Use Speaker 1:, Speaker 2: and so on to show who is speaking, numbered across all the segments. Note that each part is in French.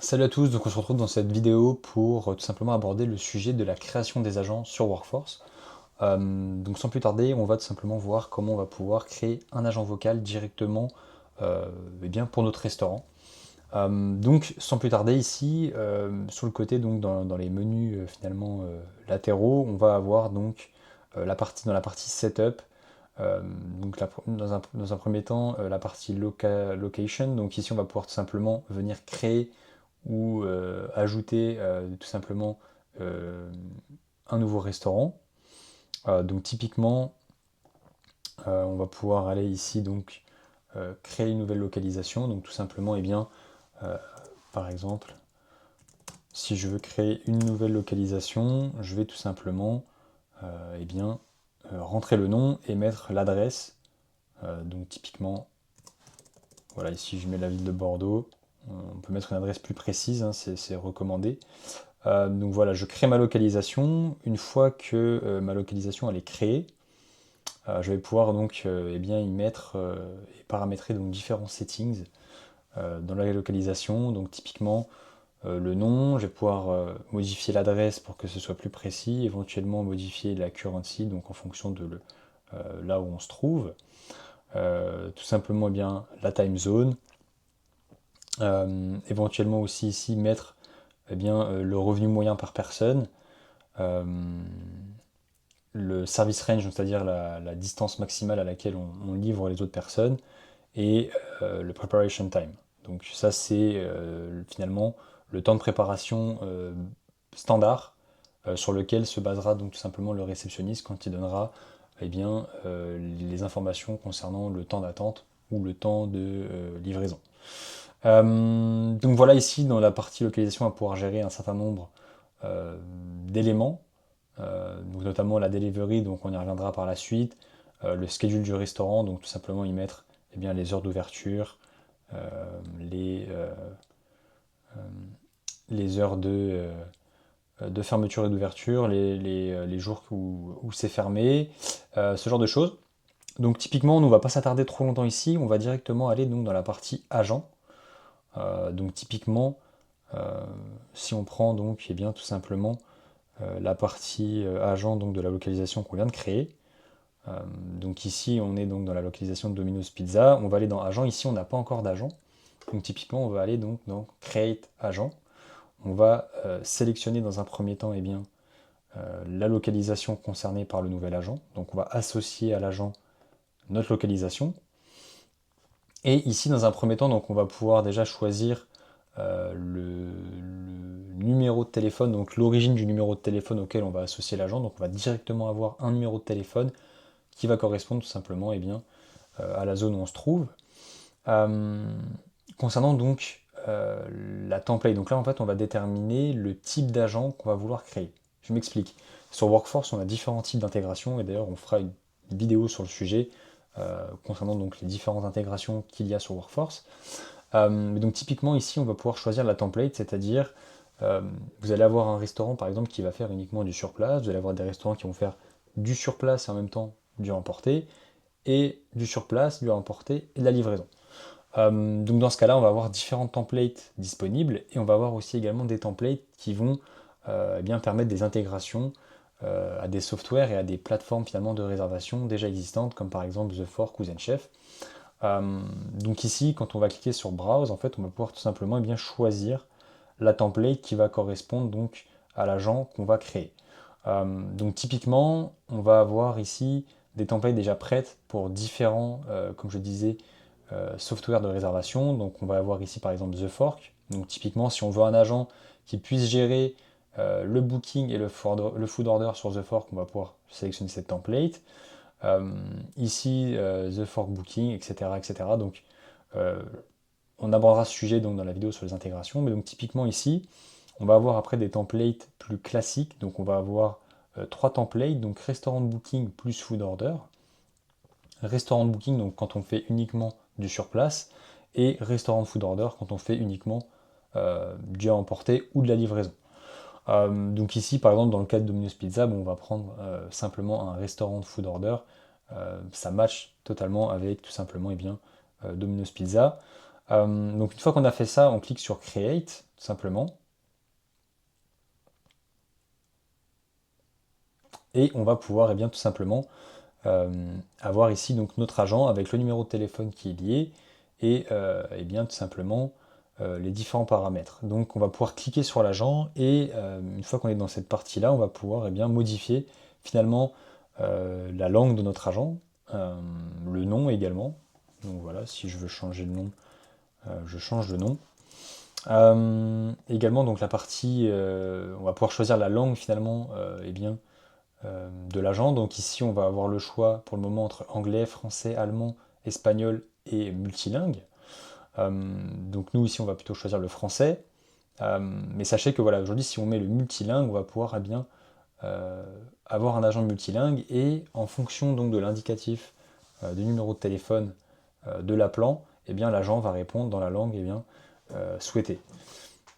Speaker 1: Salut à tous, donc on se retrouve dans cette vidéo pour tout simplement aborder le sujet de la création des agents sur Workforce. Donc sans plus tarder, on va tout simplement voir comment on va pouvoir créer un agent vocal directement pour notre restaurant. Donc sans plus tarder ici, sur le côté donc dans les menus latéraux, on va avoir donc dans la partie setup. Dans un premier temps, la partie location. Donc ici, on va pouvoir tout simplement venir créer ou ajouter tout simplement euh, un nouveau restaurant. Donc typiquement, on va pouvoir aller ici donc créer une nouvelle localisation. Donc tout simplement, euh, par exemple, si je veux créer une nouvelle localisation, je vais tout simplement rentrer le nom et mettre l'adresse. Donc typiquement, voilà, ici je mets la ville de Bordeaux. On peut mettre une adresse plus précise, hein, c'est recommandé. Donc voilà, je crée ma localisation. Une fois que ma localisation elle est créée, je vais pouvoir donc y mettre et paramétrer donc différents settings dans la localisation. Donc typiquement le nom, je vais pouvoir modifier l'adresse pour que ce soit plus précis, éventuellement modifier la currency, donc en fonction de là où on se trouve. Tout simplement la time zone. Éventuellement aussi ici mettre le revenu moyen par personne. Euh, le service range, c'est-à-dire la distance maximale à laquelle on livre les autres personnes, et le preparation time. Donc ça c'est finalement le temps de préparation standard sur lequel se basera donc tout simplement le réceptionniste quand il donnera les informations concernant le temps d'attente ou le temps de livraison. Donc voilà, ici dans la partie localisation, on va pouvoir gérer un certain nombre euh, d'éléments, donc notamment la delivery, donc on y reviendra par la suite, le schedule du restaurant, donc tout simplement y mettre les heures d'ouverture, euh, les, euh, les heures de fermeture et d'ouverture, les jours où c'est fermé, ce genre de choses. Donc typiquement, on ne va pas s'attarder trop longtemps ici, on va directement aller donc dans la partie agent. Donc typiquement, euh, si on prend donc tout simplement la partie agent donc de la localisation qu'on vient de créer. Donc ici, on est donc dans la localisation de Domino's Pizza. On va aller dans agent. Ici, on n'a pas encore d'agent. Donc typiquement, on va aller donc dans Create agent. On va sélectionner dans un premier temps la localisation concernée par le nouvel agent. Donc on va associer à l'agent notre localisation. Et ici, dans un premier temps, donc on va pouvoir déjà choisir le numéro de téléphone, donc l'origine du numéro de téléphone auquel on va associer l'agent. Donc on va directement avoir un numéro de téléphone qui va correspondre tout simplement à la zone où on se trouve. Euh, Concernant donc la template, donc là en fait on va déterminer le type d'agent qu'on va vouloir créer. Je m'explique. Sur Workforce on a différents types d'intégration et d'ailleurs on fera une vidéo sur le sujet concernant donc les différentes intégrations qu'il y a sur Workforce. Donc typiquement ici on va pouvoir choisir la template, c'est-à-dire euh, vous allez avoir un restaurant par exemple qui va faire uniquement du surplace, vous allez avoir des restaurants qui vont faire du surplace et en même temps du emporté, et du surplace, du emporté et de la livraison. Donc dans ce cas-là, on va avoir différentes templates disponibles et on va avoir aussi également des templates qui vont permettre des intégrations à des softwares et à des plateformes finalement de réservation déjà existantes comme par exemple The Fork ou ZenChef. Donc ici, quand on va cliquer sur Browse, en fait, on va pouvoir tout simplement choisir la template qui va correspondre donc à l'agent qu'on va créer. Donc typiquement, on va avoir ici des templates déjà prêtes pour différents, comme je disais, softwares de réservation. Donc on va avoir ici par exemple The Fork. Donc typiquement, si on veut un agent qui puisse gérer le booking et le food order sur The Fork, on va pouvoir sélectionner cette template. Euh, Ici, The Fork Booking, etc., etc. Donc euh, on abordera ce sujet donc, dans la vidéo sur les intégrations. Mais donc typiquement ici, on va avoir après des templates plus classiques. Donc on va avoir trois templates, donc restaurant de booking plus food order, restaurant de booking donc quand on fait uniquement du surplace, et restaurant de food order quand on fait uniquement du à emporter ou de la livraison. Donc ici par exemple dans le cas de Domino's Pizza, bon, on va prendre simplement un restaurant de food order. Ça match totalement avec tout simplement Domino's Pizza. Donc une fois qu'on a fait ça, on clique sur Create. simplement. Et on va pouvoir tout simplement avoir ici donc notre agent avec le numéro de téléphone qui est lié et tout simplement les différents paramètres. Donc on va pouvoir cliquer sur l'agent et une fois qu'on est dans cette partie-là, on va pouvoir modifier finalement la langue de notre agent, le nom également. Donc voilà, si je veux changer le nom, je change de nom. Également donc la partie, on va pouvoir choisir la langue finalement de l'agent. Donc ici on va avoir le choix pour le moment entre anglais, français, allemand, espagnol et multilingue. Donc nous ici on va plutôt choisir le français. Mais sachez que voilà, aujourd'hui si on met le multilingue, on va pouvoir euh, avoir un agent multilingue et en fonction donc de l'indicatif du numéro de téléphone de l'appelant, l'agent va répondre dans la langue souhaitée.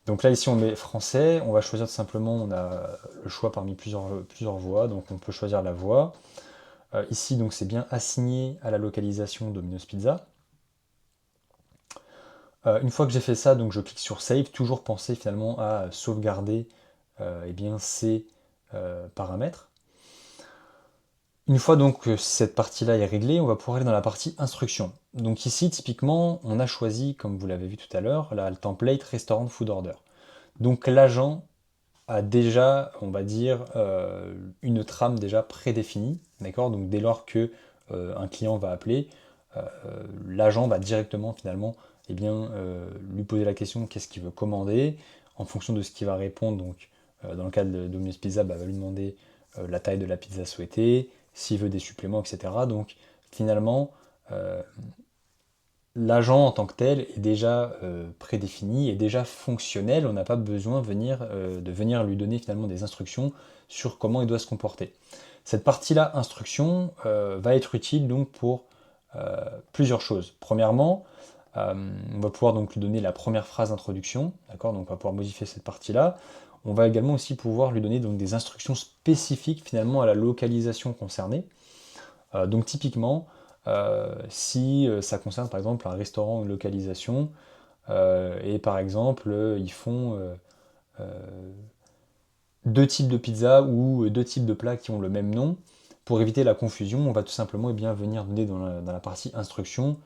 Speaker 1: Donc là ici on met français, on va choisir tout simplement, on a le choix parmi plusieurs voix, donc on peut choisir la voix. Ici donc c'est bien assigné à la localisation Domino's Pizza. Une fois que j'ai fait ça, donc je clique sur Save, toujours penser finalement à sauvegarder ces paramètres. Une fois donc que cette partie-là est réglée, on va pouvoir aller dans la partie instructions. Donc ici, typiquement, on a choisi, comme vous l'avez vu tout à l'heure, le template Restaurant Food Order. Donc l'agent a déjà, on va dire, une trame déjà prédéfinie, d'accord? Donc dès lors que un client va appeler, euh, l'agent va directement finalement lui poser la question qu'est-ce qu'il veut commander. En fonction de ce qu'il va répondre, donc dans le cas de Domino's Pizza, va lui demander la taille de la pizza souhaitée, s'il veut des suppléments, etc. Donc finalement, euh, l'agent en tant que tel est déjà prédéfini, est déjà fonctionnel, on n'a pas besoin de venir lui donner finalement des instructions sur comment il doit se comporter. Cette partie-là, instruction, va être utile donc pour plusieurs choses. Premièrement, on va pouvoir donc lui donner la première phrase d'introduction, d'accord? Donc on va pouvoir modifier cette partie-là. On va également aussi pouvoir lui donner donc des instructions spécifiques finalement à la localisation concernée. Donc typiquement, si ça concerne par exemple un restaurant ou une localisation, et par exemple ils font deux types de pizzas ou deux types de plats qui ont le même nom, pour éviter la confusion, on va tout simplement venir donner dans la partie instruction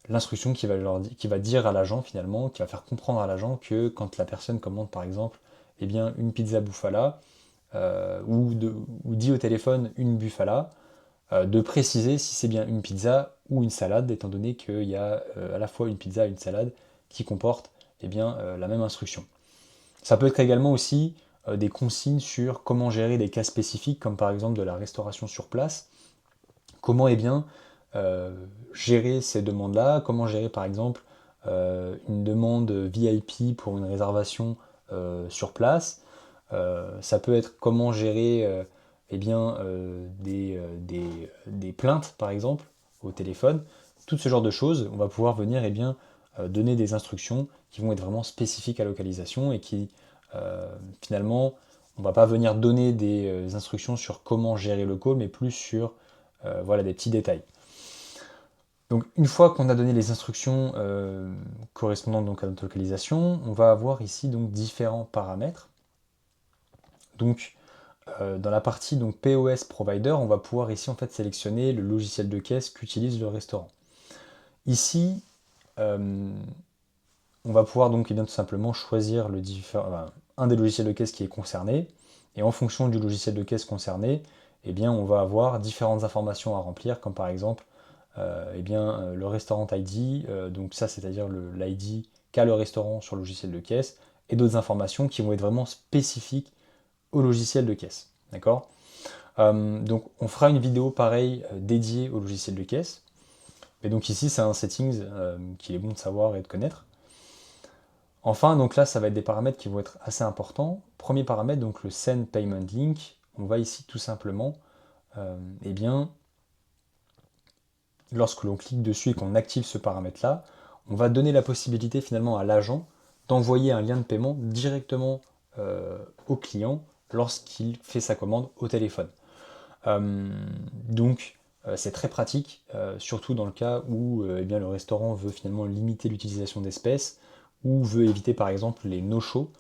Speaker 1: l'instruction qui va dire à l'agent finalement, qui va faire comprendre à l'agent que quand la personne commande par exemple une pizza bufala, ou dit au téléphone une bufala, de préciser si c'est bien une pizza ou une salade, étant donné qu'il y a à la fois une pizza et une salade qui comportent la même instruction. Ça peut être également aussi des consignes sur comment gérer des cas spécifiques, comme par exemple de la restauration sur place. Comment euh, gérer ces demandes-là, comment gérer par exemple une demande VIP pour une réservation sur place. Ça peut être comment gérer des plaintes, par exemple, au téléphone. Tout ce genre de choses, on va pouvoir venir donner des instructions qui vont être vraiment spécifiques à la localisation et qui, finalement, on va pas venir donner des instructions sur comment gérer le call, mais plus sur voilà, des petits détails. Donc une fois qu'on a donné les instructions correspondant donc à notre localisation, on va avoir ici donc différents paramètres. Donc dans la partie donc POS Provider, on va pouvoir ici en fait sélectionner le logiciel de caisse qu'utilise le restaurant. Ici, on va pouvoir donc tout simplement choisir un des logiciels de caisse qui est concerné, et en fonction du logiciel de caisse concerné, on va avoir différentes informations à remplir, comme par exemple le restaurant ID, donc ça c'est-à-dire l'ID qu'a le restaurant sur le logiciel de caisse, et d'autres informations qui vont être vraiment spécifiques au logiciel de caisse. D'accord? Donc on fera une vidéo pareille dédiée au logiciel de caisse. Et donc ici c'est un settings qu'il est bon de savoir et de connaître. Enfin, donc là, ça va être des paramètres qui vont être assez importants. Premier paramètre, donc le Send Payment Link. On va ici tout simplement, lorsque l'on clique dessus et qu'on active ce paramètre-là, on va donner la possibilité finalement à l'agent d'envoyer un lien de paiement directement au client lorsqu'il fait sa commande au téléphone. Donc c'est très pratique, surtout dans le cas où le restaurant veut finalement limiter l'utilisation d'espèces, ou veut éviter par exemple les no-show,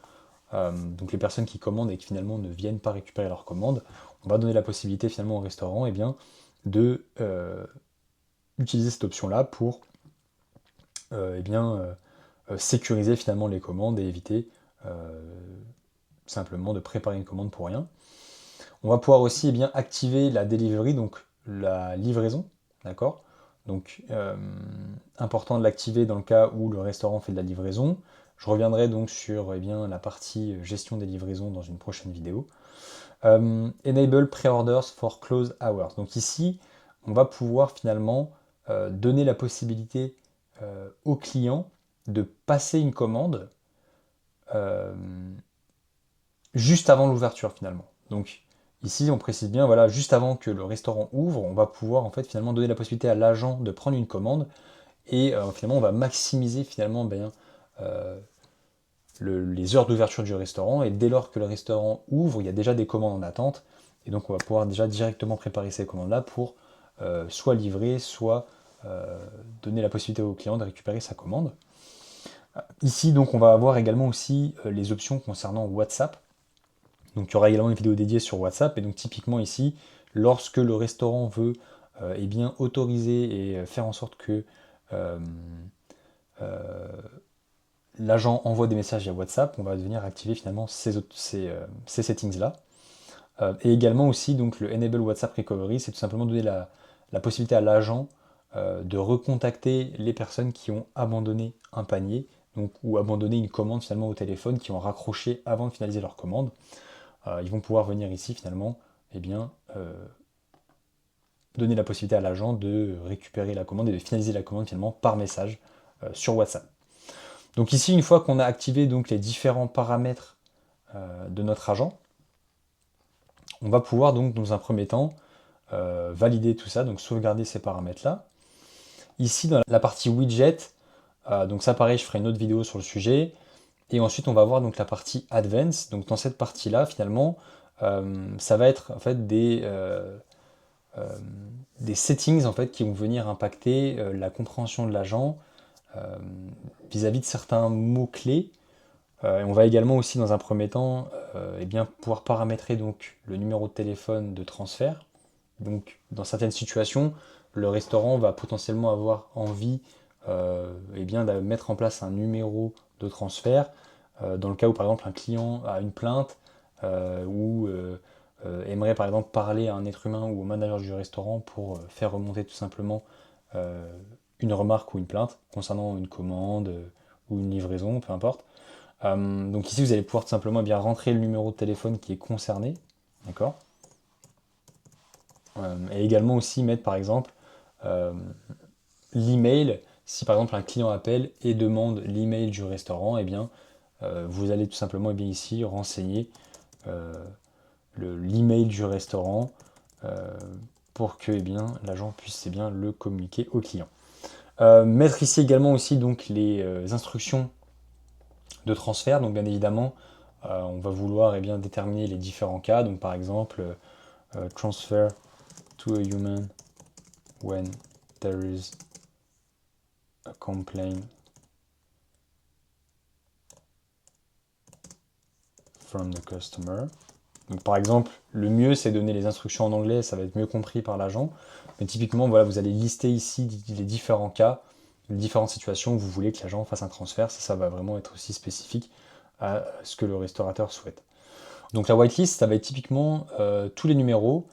Speaker 1: donc les personnes qui commandent et qui finalement ne viennent pas récupérer leur commande, on va donner la possibilité finalement au restaurant de utiliser cette option-là pour sécuriser finalement les commandes et éviter simplement de préparer une commande pour rien. On va pouvoir aussi activer la delivery, donc la livraison, d'accord. Donc important de l'activer dans le cas où le restaurant fait de la livraison. Je reviendrai donc sur la partie gestion des livraisons dans une prochaine vidéo. Enable pre-orders for close hours. Donc ici, on va pouvoir finalement donner la possibilité au client de passer une commande juste avant l'ouverture finalement. Donc ici, on précise bien, voilà, juste avant que le restaurant ouvre, on va pouvoir en fait finalement donner la possibilité à l'agent de prendre une commande et finalement on va maximiser finalement les heures d'ouverture du restaurant, et dès lors que le restaurant ouvre, il y a déjà des commandes en attente, et donc on va pouvoir déjà directement préparer ces commandes-là pour soit livrer, soit donner la possibilité au client de récupérer sa commande. Ici, donc, on va avoir également aussi les options concernant WhatsApp. Donc il y aura également une vidéo dédiée sur WhatsApp, et donc typiquement ici, lorsque le restaurant veut autoriser et faire en sorte que l'agent envoie des messages via WhatsApp, on va venir activer finalement ces settings-là. Et également aussi donc le Enable WhatsApp Recovery, c'est tout simplement donner la possibilité à l'agent de recontacter les personnes qui ont abandonné un panier, donc, ou abandonné une commande finalement au téléphone, qui ont raccroché avant de finaliser leur commande. Ils vont pouvoir venir ici finalement donner la possibilité à l'agent de récupérer la commande et de finaliser la commande finalement par message sur WhatsApp. Donc ici, une fois qu'on a activé donc les différents paramètres de notre agent, on va pouvoir donc dans un premier temps valider tout ça, donc sauvegarder ces paramètres-là. Ici, dans la partie widget, donc ça pareil, je ferai une autre vidéo sur le sujet. Et ensuite, on va voir donc la partie advanced. Donc dans cette partie-là, finalement, ça va être en fait des settings en fait qui vont venir impacter la compréhension de l'agent vis-à-vis de certains mots-clés. On va également aussi dans un premier temps pouvoir paramétrer donc le numéro de téléphone de transfert. Donc dans certaines situations, le restaurant va potentiellement avoir envie de mettre en place un numéro de transfert dans le cas où par exemple un client a une plainte ou aimerait par exemple parler à un être humain ou au manager du restaurant pour faire remonter tout simplement une remarque ou une plainte concernant une commande ou une livraison, peu importe. Donc ici vous allez pouvoir tout simplement rentrer le numéro de téléphone qui est concerné, d'accord. Et également aussi mettre par exemple l'email. Si par exemple un client appelle et demande l'email du restaurant, vous allez tout simplement ici renseigner l'email du restaurant pour que l'agent puisse le communiquer au client. Mettre ici également aussi donc les instructions de transfert. Donc bien évidemment, on va vouloir déterminer les différents cas. Donc par exemple, transfer to a human when there is a complaint from the customer. Donc par exemple, le mieux c'est donner les instructions en anglais, ça va être mieux compris par l'agent. Mais typiquement, voilà, vous allez lister ici les différents cas, les différentes situations où vous voulez que l'agent fasse un transfert. Ça va vraiment être aussi spécifique à ce que le restaurateur souhaite. Donc la whitelist, ça va être typiquement tous les numéros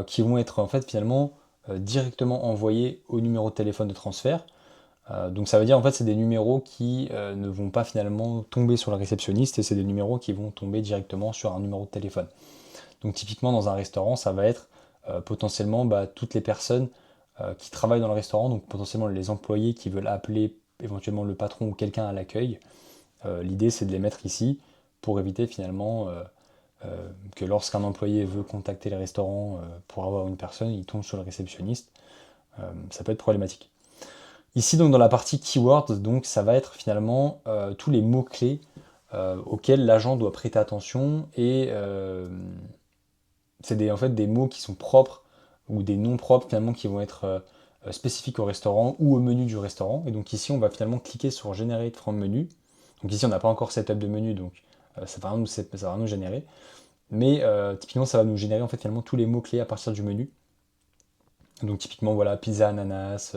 Speaker 1: qui vont être en fait finalement directement envoyés au numéro de téléphone de transfert. Donc ça veut dire en fait c'est des numéros qui ne vont pas finalement tomber sur le réceptionniste, et c'est des numéros qui vont tomber directement sur un numéro de téléphone. Donc typiquement dans un restaurant, ça va être potentiellement toutes les personnes qui travaillent dans le restaurant, donc potentiellement les employés qui veulent appeler éventuellement le patron ou quelqu'un à l'accueil. L'idée c'est de les mettre ici pour éviter finalement que lorsqu'un employé veut contacter le restaurant pour avoir une personne, il tombe sur le réceptionniste. Ça peut être problématique. Ici donc dans la partie keywords, donc ça va être finalement tous les mots-clés auxquels l'agent doit prêter attention, et c'est en fait des mots qui sont propres ou des noms propres finalement qui vont être spécifiques au restaurant ou au menu du restaurant. Et donc ici on va finalement cliquer sur Generate from menu, Donc ici, on n'a pas encore setup de menu, donc ça va rien nous générer. Mais typiquement, ça va nous générer en fait finalement tous les mots-clés à partir du menu. Donc typiquement, voilà, pizza, ananas,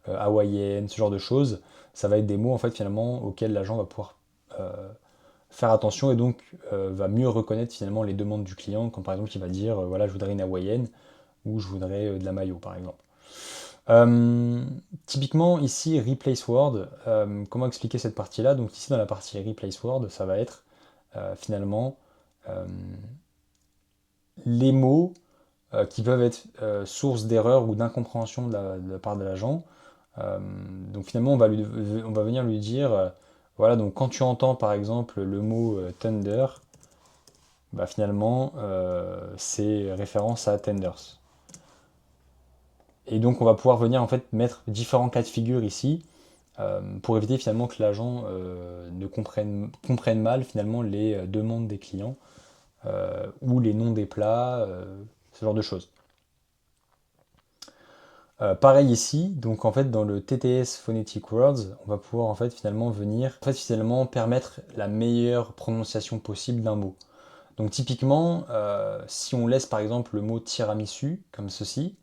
Speaker 1: hawaïenne, ce genre de choses. Ça va être des mots en fait finalement auxquels l'agent va pouvoir faire attention et donc va mieux reconnaître finalement les demandes du client, quand par exemple il va dire voilà, je voudrais une hawaïenne ou je voudrais de la mayo par exemple. Typiquement ici replace word, comment expliquer cette partie-là? Donc ici dans la partie replace word, ça va être finalement euh, les mots qui peuvent être source d'erreur ou d'incompréhension de la part de l'agent. Donc finalement on va venir lui dire voilà, donc quand tu entends par exemple le mot thunder, bah, finalement c'est référence à tenders. Et donc on va pouvoir venir en fait mettre différents cas de figure ici pour éviter finalement que l'agent ne comprenne mal finalement les demandes des clients ou les noms des plats, ce genre de choses. Pareil ici, donc en fait dans le TTS Phonetic Words, on va pouvoir en fait finalement venir finalement permettre la meilleure prononciation possible d'un mot. Donc typiquement, si on laisse par exemple le mot tiramisu comme ceci,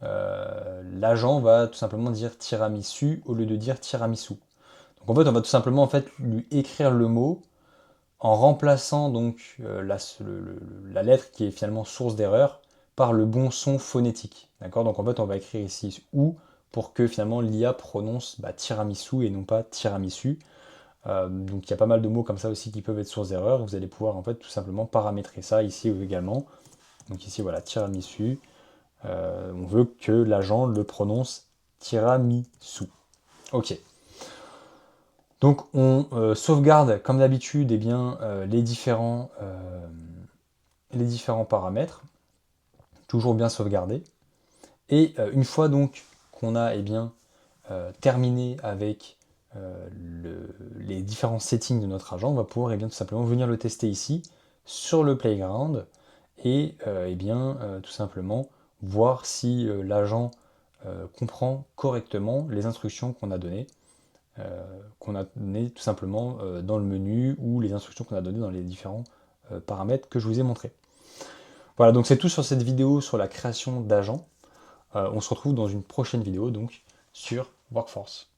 Speaker 1: l'agent va tout simplement dire tiramisu au lieu de dire tiramisu. Donc en fait, on va tout simplement en fait lui écrire le mot en remplaçant donc la lettre qui est finalement source d'erreur par le bon son phonétique. D'accord? Donc en fait, on va écrire ici ou pour que finalement l'IA prononce tiramisu et non pas tiramisu. Donc il y a pas mal de mots comme ça aussi qui peuvent être source d'erreur. Vous allez pouvoir en fait tout simplement paramétrer ça ici également. Donc ici voilà, tiramisu. On veut que l'agent le prononce tiramisu. Ok. Donc on sauvegarde comme d'habitude eh bien, les différents paramètres, toujours bien sauvegardés. Et une fois donc qu'on a eh bien, terminé avec les différents settings de notre agent, on va pouvoir eh bien, tout simplement venir le tester ici sur le playground et eh bien, tout simplement voir si l'agent comprend correctement les instructions qu'on a données tout simplement dans le menu ou les instructions qu'on a données dans les différents paramètres que je vous ai montrés. Voilà, donc c'est tout sur cette vidéo sur la création d'agents. On se retrouve dans une prochaine vidéo donc sur Workforce.